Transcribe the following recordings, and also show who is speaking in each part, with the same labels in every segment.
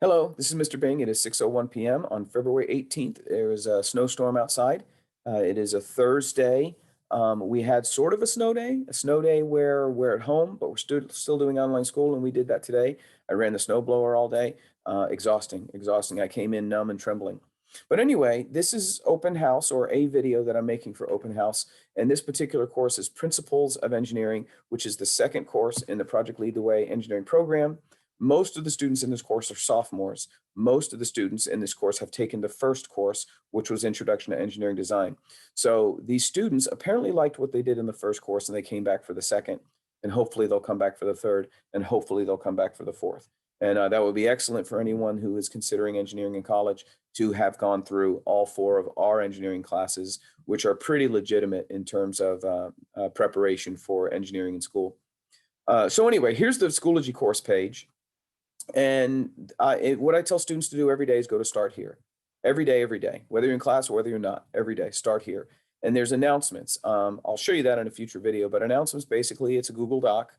Speaker 1: Hello, this is Mr. Bing. It is 6:01 p.m. on February 18th. There is a snowstorm outside. It is a Thursday. We had sort of a snow day where we're at home, but we're still doing online school, and we did that today. I ran the snow blower all day. Exhausting. I came in numb and trembling. But anyway, this is open house or a video that I'm making for open house. And this particular course is Principles of Engineering, which is the second course in the Project Lead the Way engineering program. Most of the students in this course are sophomores. Most of the students in this course have taken the first course, which was Introduction to Engineering Design. So these students apparently liked what they did in the first course and they came back for the second, and hopefully they'll come back for the third, and hopefully they'll come back for the fourth. And that would be excellent for anyone who is considering engineering in college to have gone through all four of our engineering classes, which are pretty legitimate in terms of preparation for engineering in school. So anyway, here's the Schoology course page. And what I tell students to do every day is go to start here. Every day, whether you're in class or whether you're not, every day, start here. And there's announcements. I'll show you that in a future video, but announcements, basically, it's a Google Doc,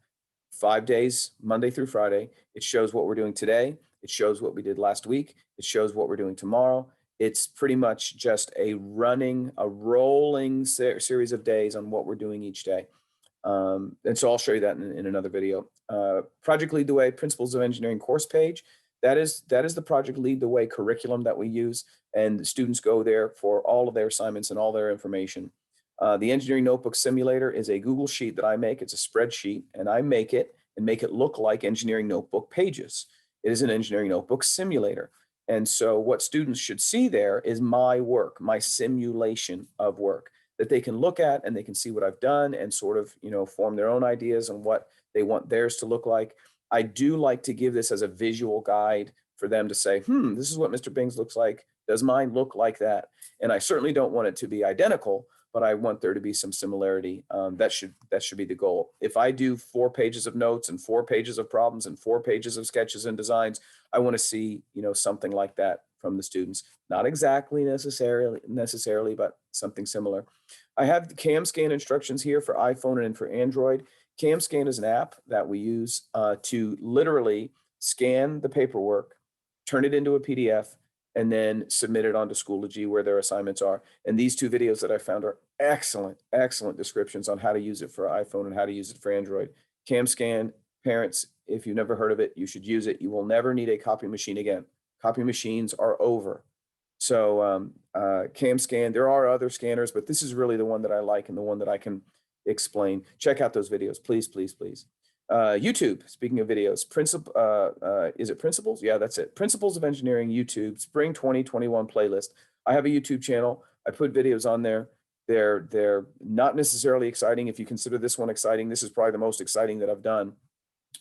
Speaker 1: 5 days, Monday through Friday. It shows what we're doing today. It shows what we did last week. It shows what we're doing tomorrow. It's pretty much just a rolling series of days on what we're doing each day. And so I'll show you that in another video. Project Lead the Way Principles of Engineering course page. That is the Project Lead the Way curriculum that we use, and the students go there for all of their assignments and all their information. The Engineering Notebook Simulator is a Google sheet that I make. It's a spreadsheet, and I make it look like Engineering Notebook pages. It is an Engineering Notebook Simulator. And so what students should see there is my work, my simulation of work that they can look at, and they can see what I've done and sort of, form their own ideas on what they want theirs to look like. I do like to give this as a visual guide for them to say, this is what Mr. Bing's looks like. Does mine look like that? And I certainly don't want it to be identical, but I want there to be some similarity. That should be the goal. If I do 4 pages of notes and 4 pages of problems and 4 pages of sketches and designs, I want to see, something like that from the students. Not exactly necessarily, but something similar. I have the CamScan instructions here for iPhone and for Android. CamScan is an app that we use to literally scan the paperwork, turn it into a PDF, and then submit it onto Schoology where their assignments are. And these 2 videos that I found are excellent descriptions on how to use it for iPhone and how to use it for Android. CamScan, parents, if you've never heard of it, you should use it. You will never need a copy machine again. Copy machines are over. So CamScan, there are other scanners, but this is really the one that I like and the one that I can explain. Check out those videos, please. YouTube, speaking of videos, is it Principles? Yeah, that's it. Principles of Engineering YouTube, Spring 2021 playlist. I have a YouTube channel. I put videos on there. They're not necessarily exciting. If you consider this one exciting, this is probably the most exciting that I've done.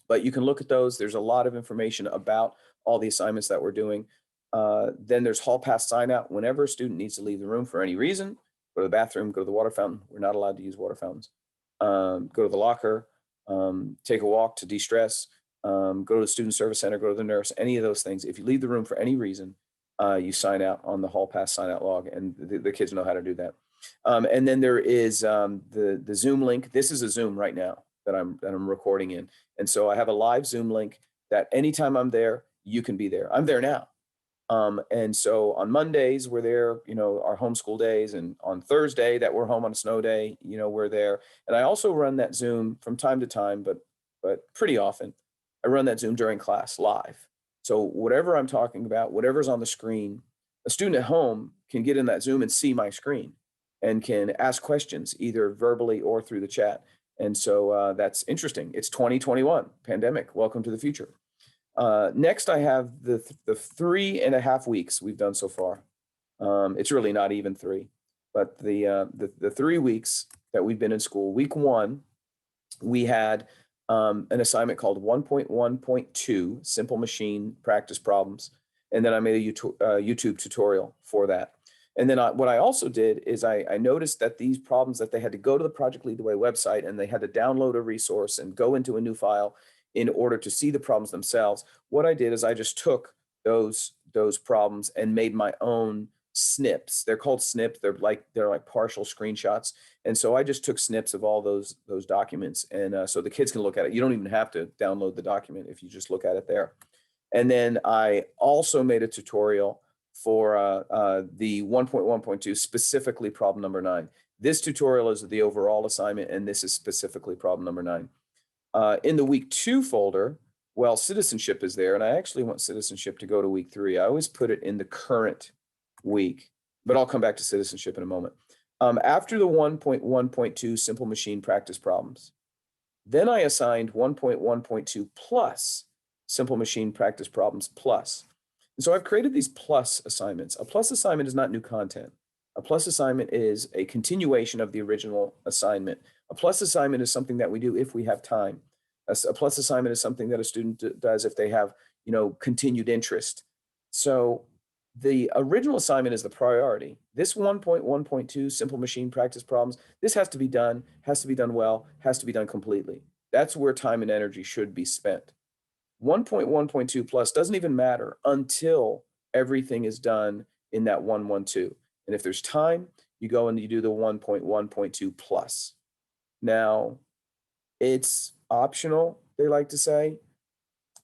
Speaker 1: But you can look at those. There's a lot of information about all the assignments that we're doing. Then there's hall pass sign out. Whenever a student needs to leave the room for any reason, go to the bathroom, go to the water fountain. We're not allowed to use water fountains. Go to the locker, take a walk to de-stress, go to the student service center, go to the nurse, any of those things. If you leave the room for any reason, you sign out on the hall pass sign out log, and the kids know how to do that. And then there is the Zoom link. This is a Zoom right now that I'm recording in. And so I have a live Zoom link that anytime I'm there, you can be there. I'm there now. And so on Mondays, we're there, our homeschool days, and on Thursday that we're home on a snow day, we're there. And I also run that Zoom from time to time, but pretty often I run that Zoom during class live. So whatever I'm talking about, whatever's on the screen, a student at home can get in that Zoom and see my screen and can ask questions either verbally or through the chat. And so that's interesting. It's 2021 pandemic. Welcome to the future. Next, I have the 3.5 weeks we've done so far. It's really not even 3, but the 3 weeks that we've been in school. Week 1, we had an assignment called 1.1.2 Simple Machine Practice Problems, and then I made a YouTube tutorial for that. And then what I also did is I noticed that these problems that they had to go to the Project Lead the Way website and they had to download a resource and go into a new file in order to see the problems themselves. What I did is I just took those problems and made my own snips. They're called snips. They're like partial screenshots. And so I just took snips of all those documents, and so the kids can look at it. You don't even have to download the document if you just look at it there. And then I also made a tutorial for the 1.1.2, specifically problem number 9. This tutorial is the overall assignment, and this is specifically problem number 9. In the week 2 folder, well, citizenship is there, and I actually want citizenship to go to week 3. I always put it in the current week, but I'll come back to citizenship in a moment. After the 1.1.2 simple machine practice problems, then I assigned 1.1.2 plus simple machine practice problems plus. And so I've created these plus assignments. A plus assignment is not new content. A plus assignment is a continuation of the original assignment. A plus assignment is something that we do if we have time. A plus assignment is something that a student does if they have, continued interest. So the original assignment is the priority. This 1.1.2 simple machine practice problems, this has to be done well, has to be done completely. That's where time and energy should be spent. 1.1.2 plus doesn't even matter until everything is done in that 1.1.2. And if there's time, you go and you do the 1.1.2 plus. Now, it's optional, they like to say.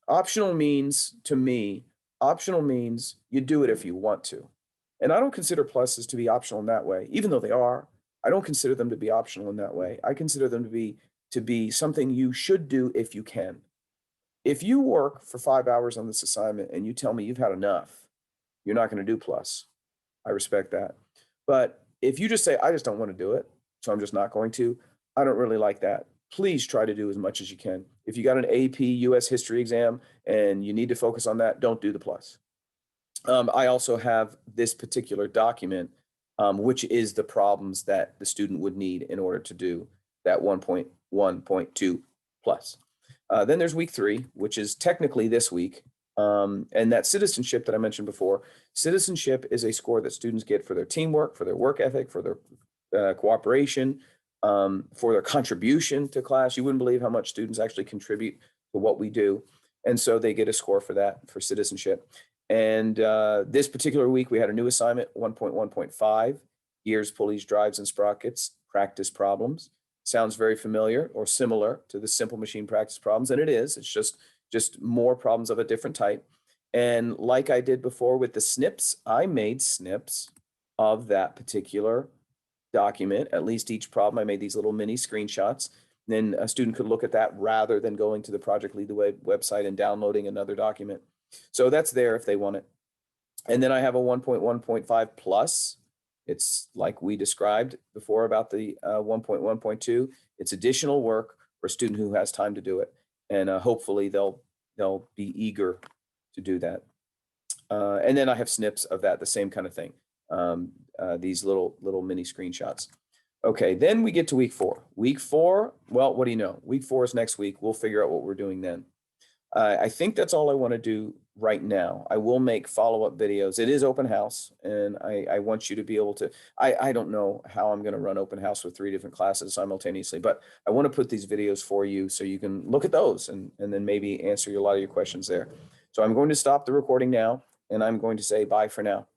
Speaker 1: Optional means, to me, optional means you do it if you want to. And I don't consider pluses to be optional in that way, even though they are. I don't consider them to be optional in that way. I consider them to be something you should do if you can. If you work for 5 hours on this assignment and you tell me you've had enough, you're not going to do plus. I respect that. But if you just say, I just don't want to do it, so I'm just not going to, I don't really like that. Please try to do as much as you can. If you got an AP US history exam and you need to focus on that, don't do the plus. I also have this particular document, which is the problems that the student would need in order to do that 1.1.2 plus. Then there's week 3, which is technically this week. And that citizenship that I mentioned before, citizenship is a score that students get for their teamwork, for their work ethic, for their cooperation, for their contribution to class. You wouldn't believe how much students actually contribute to what we do. And so they get a score for that, for citizenship. And this particular week, we had a new assignment, 1.1.5, gears, pulleys, drives, and sprockets, practice problems. Sounds very familiar or similar to the simple machine practice problems, and it is. It's just more problems of a different type. And like I did before with the snips, I made snips of that particular document. At least each problem, I made these little mini screenshots. Then a student could look at that rather than going to the Project Lead the Way website and downloading another document. So that's there if they want it. And then I have a 1.1.5 plus. It's like we described before about the 1.1.2. It's additional work for a student who has time to do it. And hopefully they'll be eager to do that. And then I have snips of that, the same kind of thing. These little mini screenshots. Okay, then we get to week 4. Week 4, well, what do you know? Week 4 is next week. We'll figure out what we're doing then. I think that's all I want to do right now. I will make follow-up videos. It is open house, and I want you to be able to, I don't know how I'm going to run open house with 3 different classes simultaneously, but I want to put these videos for you so you can look at those and then maybe answer a lot of your questions there. So I'm going to stop the recording now, and I'm going to say bye for now.